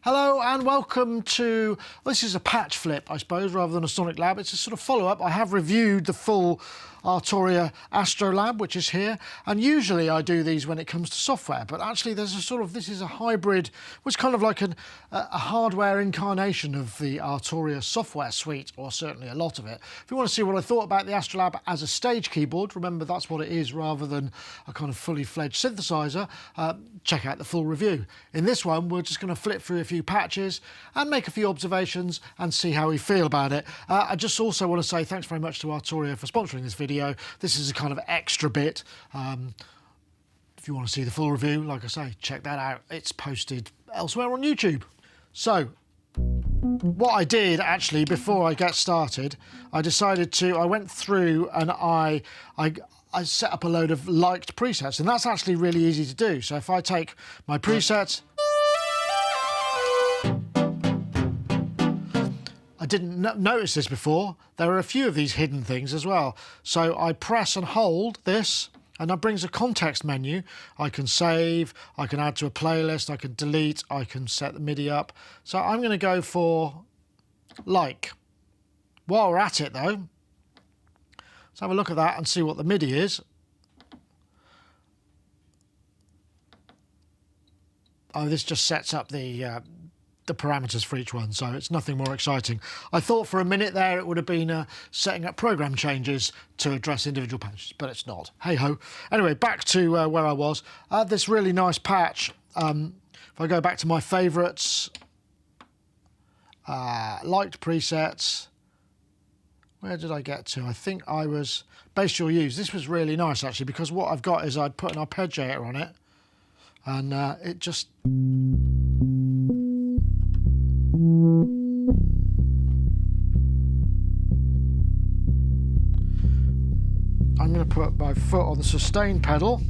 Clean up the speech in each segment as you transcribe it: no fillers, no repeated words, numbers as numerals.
Hello and welcome to, this is a patch flip I suppose rather than a Sonic Lab. It's a sort of follow-up. I have reviewed the full Arturia Astrolab, which is here, and usually I do these when it comes to software, but actually there's a sort of, this is a hybrid, which kind of like a hardware incarnation of the Arturia software suite, or certainly a lot of it. If you want to see what I thought about the Astrolab as a stage keyboard, remember that's what it is rather than a kind of fully fledged synthesizer, check out the full review. In this one we're just going to flip through a few patches and make a few observations and see how we feel about it. I just also want to say thanks very much to Arturia for sponsoring this video. This is a kind of extra bit. If you want to see the full review, like I say, check that out. It's posted elsewhere on YouTube. So what I did actually before I get started, I went through and I set up a load of liked presets, and that's actually really easy to do. So if I take my presets, I didn't notice this before. There are a few of these hidden things as well. So I press and hold this, and that brings a context menu. I can save, I can add to a playlist, I can delete, I can set the MIDI up. So I'm going to go for like. While we're at it though, let's have a look at that and see what the MIDI is. Oh, this just sets up the parameters for each one, so it's nothing more exciting. I thought for a minute there it would have been setting up program changes to address individual patches, but it's not. Hey ho. Anyway, back to where I was. This really nice patch. If I go back to my favourites, liked presets, where did I get to? I think I was Bass You'll Use. This was really nice actually, because what I've got is I'd put an arpeggiator on it, and it just... I'm going to put my foot on the sustain pedal.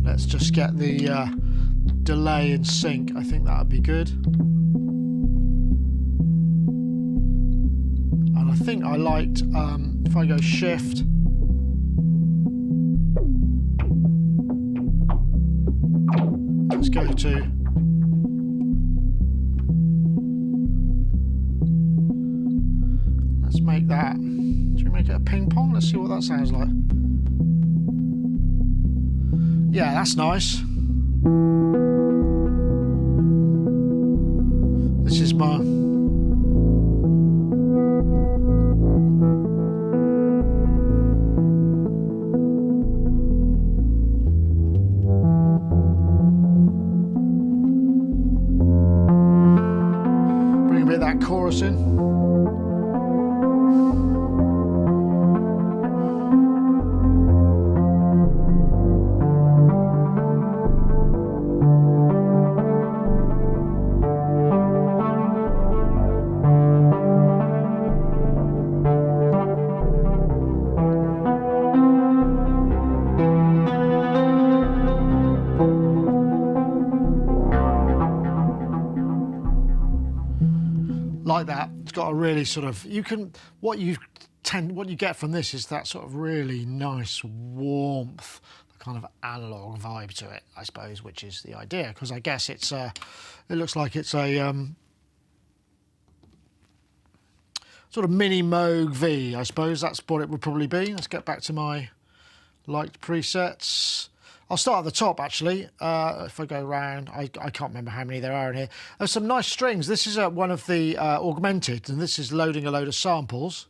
Let's just get the delay in sync. I think that would be good. And I think I liked, if I go shift, let's go to make that, should we make it a ping pong? Let's see what that sounds like. Yeah, that's nice. This is my... bring a bit of that chorus in. Like that. It's got a really sort of, you can, what you get from this is that sort of really nice warmth, the kind of analog vibe to it, I suppose, which is the idea, because I guess it's it looks like it's a sort of mini Moog V, I suppose that's what it would probably be. Let's get back to my liked presets. I'll start at the top actually. If I go around, I can't remember how many there are in here. There's some nice strings. This is one of the augmented, and this is loading a load of samples.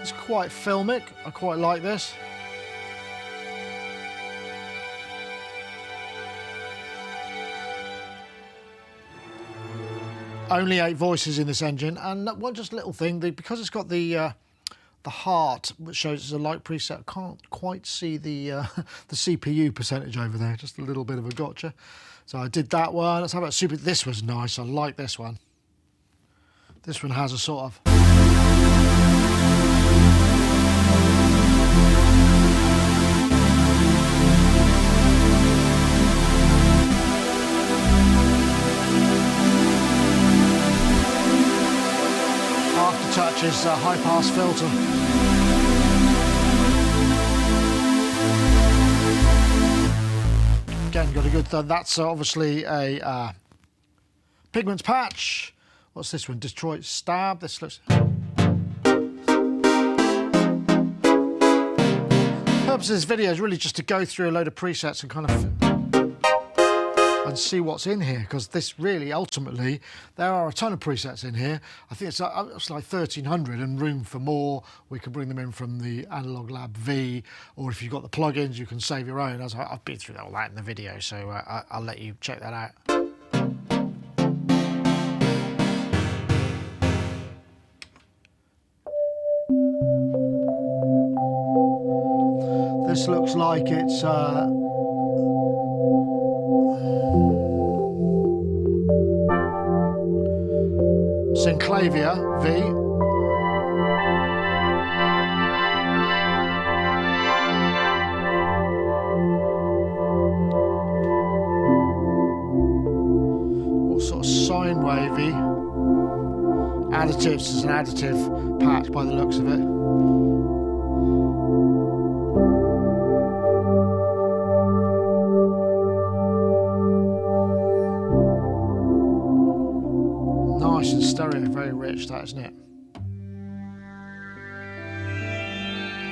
It's quite filmic. I quite like this. Only 8 voices in this engine, and one just little thing, because it's got the heart, which shows it's a light preset, I can't quite see the CPU percentage over there, just a little bit of a gotcha. So I did that one. Let's have a super. This was nice. I like this one. This one has a sort of... is a high-pass filter. Again, got a good thud. That's obviously a pigments patch. What's this one? Detroit Stab. This looks... The purpose of this video is really just to go through a load of presets and kind of see what's in here, because this really, ultimately, there are a ton of presets in here. I think it's like 1,300 and room for more. We can bring them in from the Analog Lab V, or if you've got the plugins, you can save your own. As I've been through all that in the video, so I'll let you check that out. This looks like it's Synclavia V. All sort of sine wavy. Additives is an additive patch by the looks of it. Nice and stereo, very rich, that, isn't it?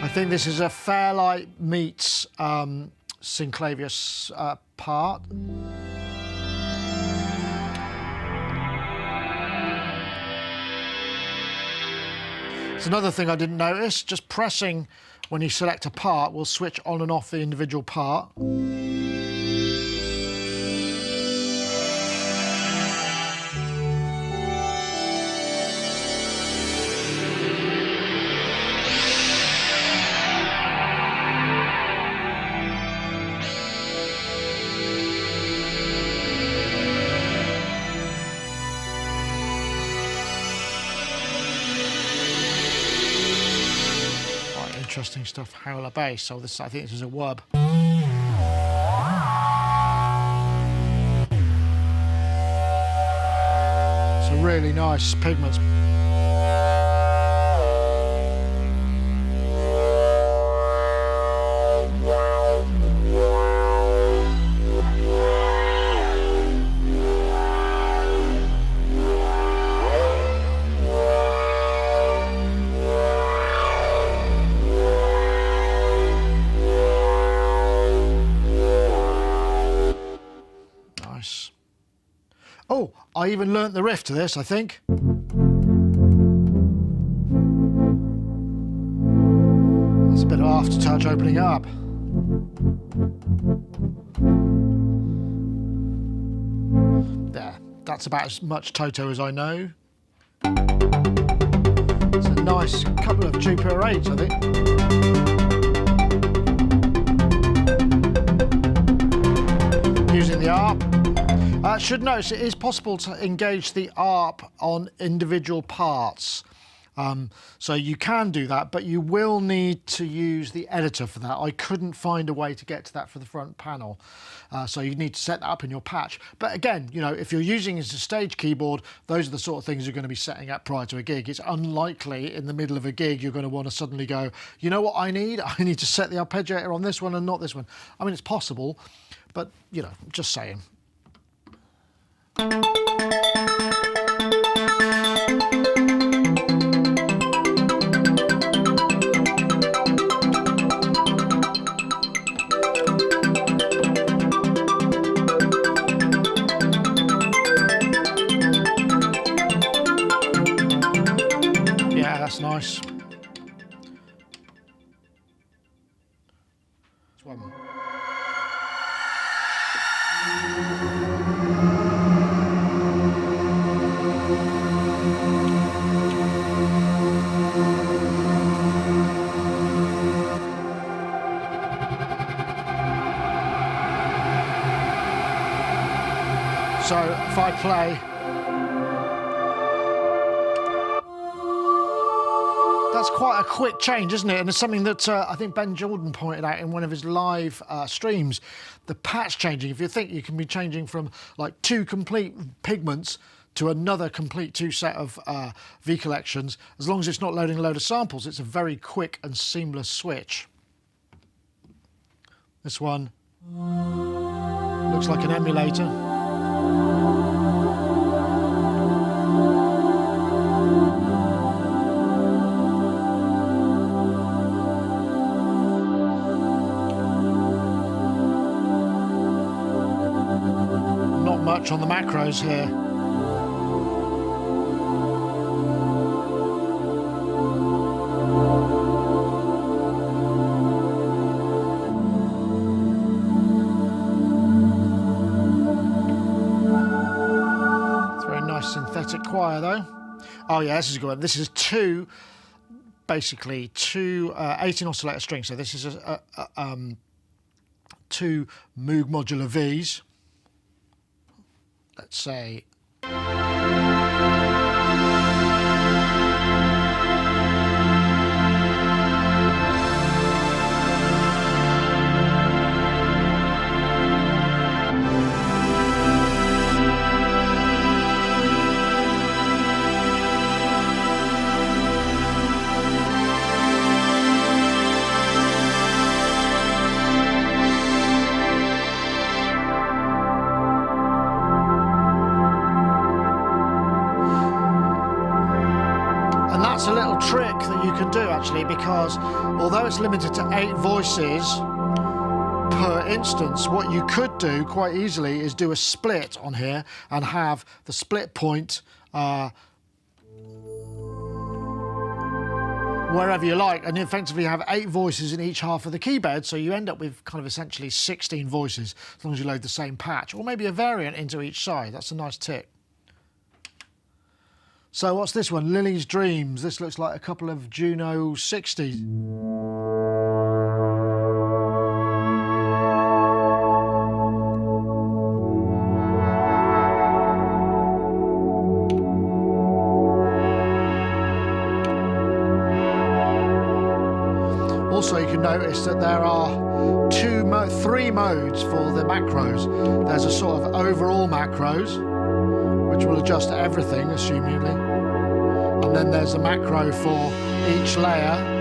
I think this is a Fairlight meets Synclavius part. It's another thing I didn't notice, just pressing when you select a part will switch on and off the individual part. Interesting stuff. Howler bass. So this, I think this is a wub. It's a really nice pigments. Oh, I even learnt the riff to this, I think. That's a bit of aftertouch opening up. There, that's about as much Toto as I know. It's a nice couple of Jupiter 8s, I think. Using the ARP. Should notice it is possible to engage the ARP on individual parts. So you can do that, but you will need to use the editor for that. I couldn't find a way to get to that for the front panel. So you need to set that up in your patch. But again, you know, if you're using it as a stage keyboard, those are the sort of things you're going to be setting up prior to a gig. It's unlikely in the middle of a gig you're going to want to suddenly go, you know what I need? I need to set the arpeggiator on this one and not this one. I mean, it's possible, but, you know, just saying. Yeah, that's nice. It's one more. So if I play, that's quite a quick change, isn't it? And it's something that I think Ben Jordan pointed out in one of his live streams. The patch changing, if you think you can be changing from like 2 complete pigments to another complete 2 set of V collections. As long as it's not loading a load of samples, it's a very quick and seamless switch. This one looks like an emulator. Not much on the macros here. Synthetic choir though. Oh yeah, this is a good one. This is basically two 18 oscillator strings. So this is two Moog modular Vs. Let's say. That's a little trick that you can do actually, because although it's limited to 8 voices per instance, what you could do quite easily is do a split on here and have the split point wherever you like, and effectively have 8 voices in each half of the keyboard, so you end up with kind of essentially 16 voices as long as you load the same patch, or maybe a variant into each side. That's a nice tip. So what's this one? Lily's Dreams. This looks like a couple of Juno 60s. Also, you can notice that there are 3 modes for the macros. There's a sort of overall macros, which will adjust everything, assumingly. And then there's a macro for each layer.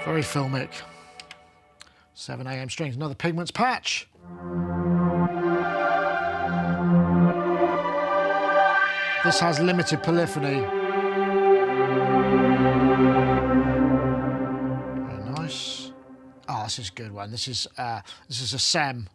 Very filmic. 7 AM strings, another Pigments patch. This has limited polyphony. Very nice. Oh, this is a good one. This is a SEM.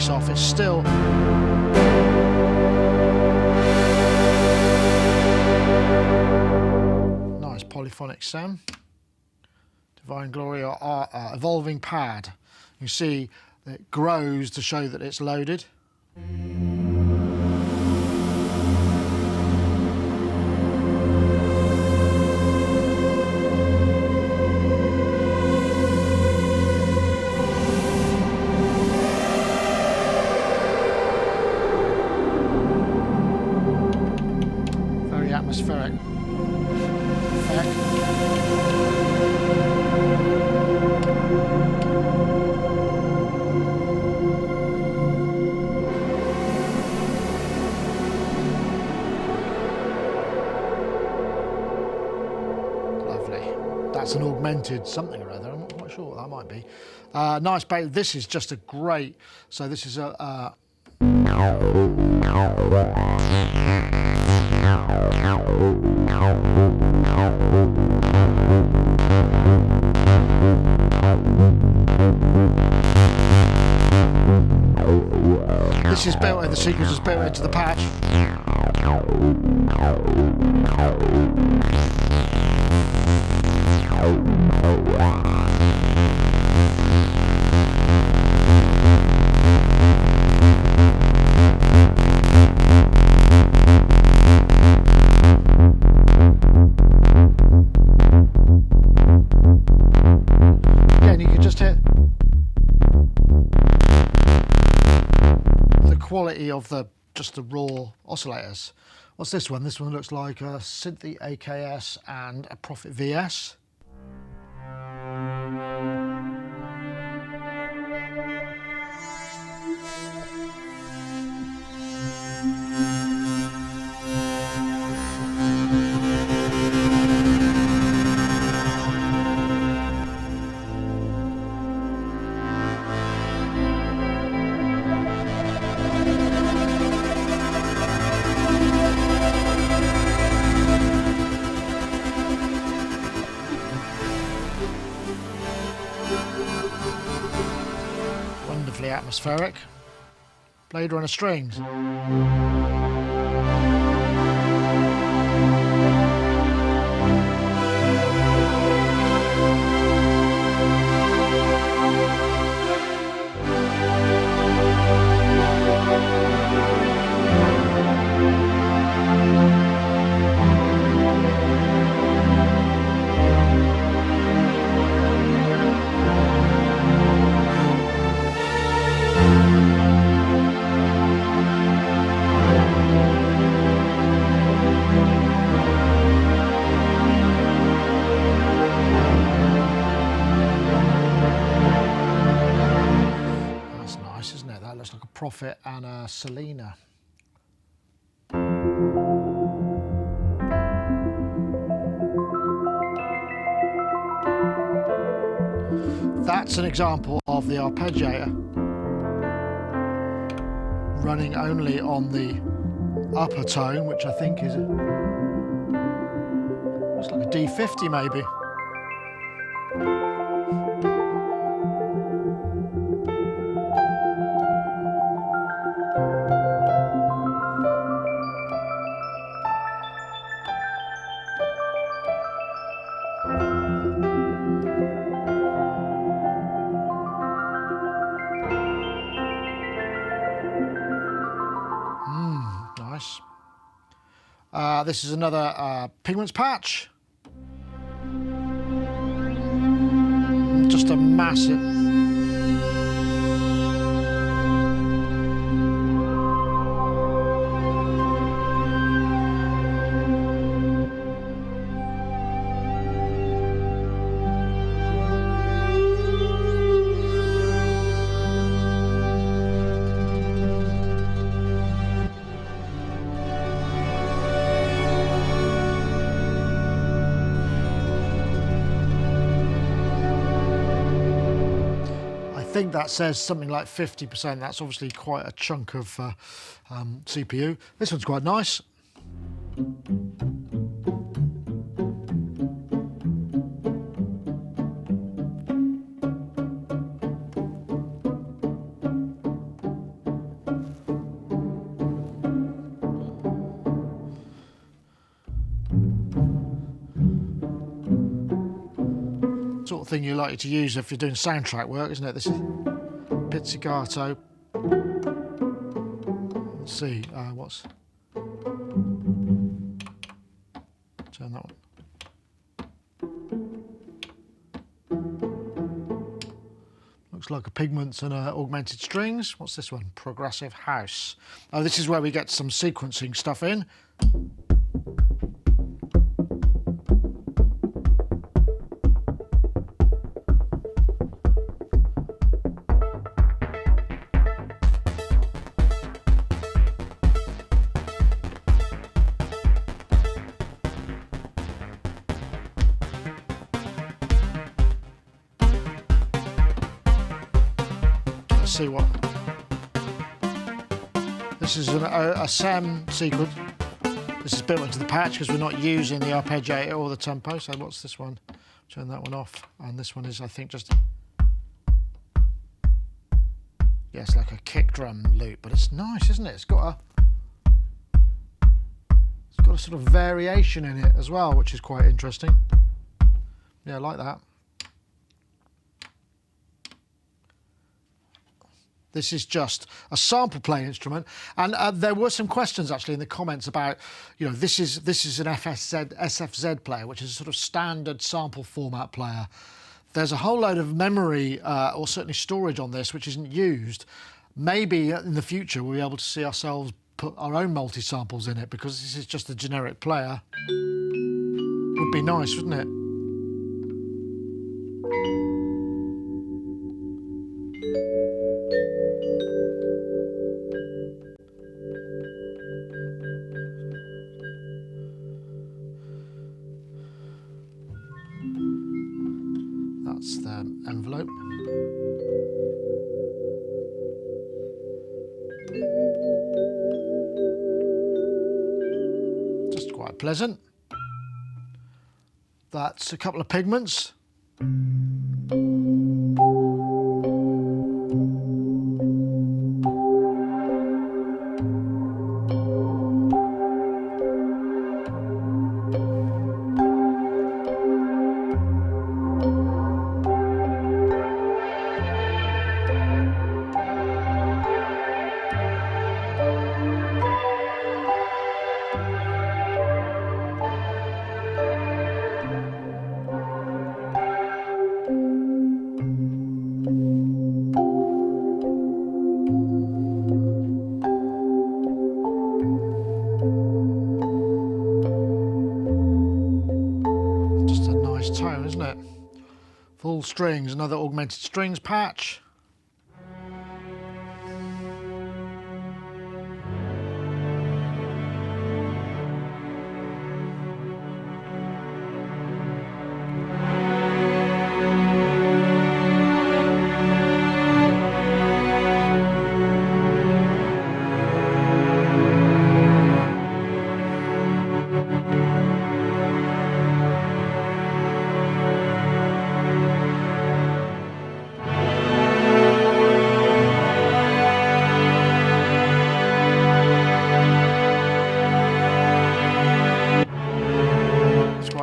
Off, it's still nice polyphonic SEM. Divine Glory or Evolving Pad. You see that it grows to show that it's loaded. Atmospheric effect. Lovely. That's an augmented something or other. I'm not quite sure what that might be. Nice bass. This is just a great. So this is a. the sequence is built into the patch. Again, you can just hit the quality of just the raw oscillators. What's this one? This one looks like a Synth AKS and a Prophet VS. Wonderfully atmospheric. Blade Runner strings. Looks like a Prophet and a Selena. That's an example of the arpeggiator running only on the upper tone, which I think is looks like a D50 maybe. Nice. This is another Pigments patch. Just a massive. I think that says something like 50%. That's obviously quite a chunk of CPU. This one's quite nice. Sort of thing you're likely to use if you're doing soundtrack work, isn't it? This is pizzicato. Let's see, what's... Turn that one. Looks like a Pigments and augmented strings. What's this one? Progressive House. Oh, this is where we get some sequencing stuff in. See what this is a SEM sequence. This is built into the patch because we're not using the arpeggiator or the tempo. So what's this one? Turn that one off, and this one is, I think, just Yeah, it's like a kick drum loop, but it's nice, isn't it? It's got a sort of variation in it as well, which is quite interesting. Yeah, I like that. This is just a sample play instrument, and there were some questions actually in the comments about, you know, this is an SFZ player, which is a sort of standard sample format player. There's a whole load of memory or certainly storage on this which isn't used. Maybe in the future we'll be able to see ourselves put our own multi-samples in it, because this is just a generic player. Would be nice, wouldn't it? That's the envelope. Just quite pleasant. That's a couple of pigments. Tone, isn't it? Full strings, another augmented strings patch.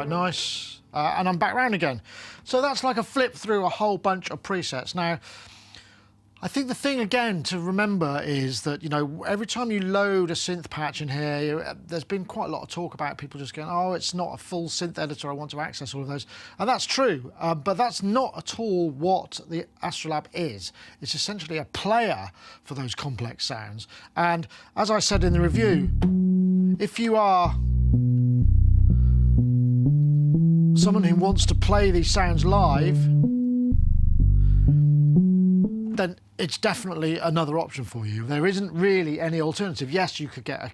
Nice, and I'm back round again. So that's like a flip through a whole bunch of presets. Now, I think the thing again to remember is that, you know, every time you load a synth patch in here, there's been quite a lot of talk about people just going, oh, it's not a full synth editor, I want to access all of those. And that's true, but that's not at all what the Astrolab is. It's essentially a player for those complex sounds. And as I said in the review, if you are someone who wants to play these sounds live, then it's definitely another option for you. There isn't really any alternative. Yes, you could get an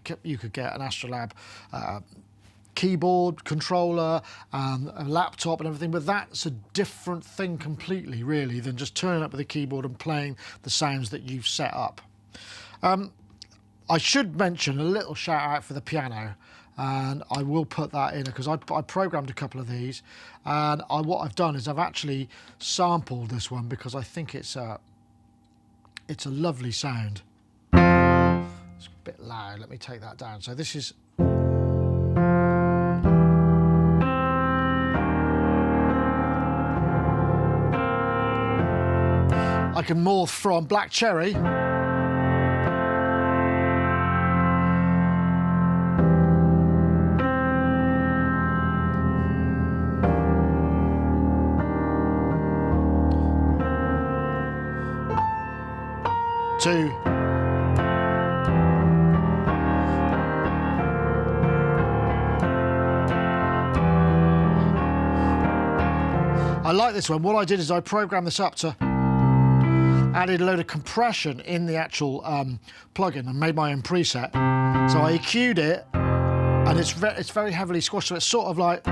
Astrolab keyboard, controller, a laptop and everything, but that's a different thing completely, really, than just turning up with a keyboard and playing the sounds that you've set up. I should mention a little shout out for the piano. And I will put that in because I programmed a couple of these, and what I've done is I've actually sampled this one because I think it's a lovely sound. It's a bit loud. Let me take that down. So this is. I can morph from Black Cherry . I like this one. What I did is I programmed this up to added a load of compression in the actual plugin and made my own preset. So I EQ'd it, and it's very heavily squashed, so it's sort of like.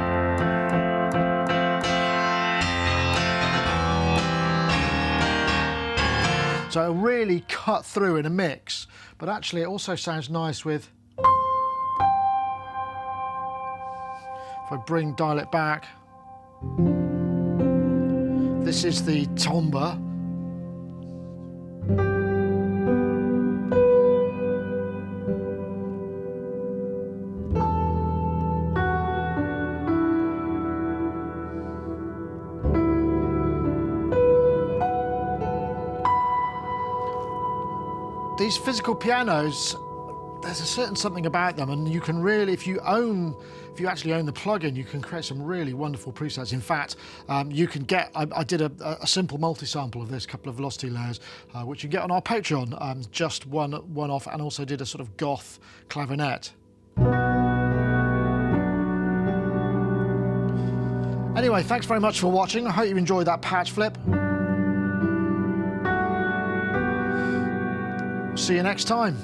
So it really cut through in a mix, but actually it also sounds nice with. If I dial it back. This is the timbre. these physical pianos, there's a certain something about them, and you can really, if you actually own the plugin, you can create some really wonderful presets. In fact, you can get, I did a simple multi-sample of this, couple of velocity layers, which you get on our Patreon, just one off, and also did a sort of goth clavinet. Anyway, thanks very much for watching. I hope you enjoyed that patch flip. See you next time.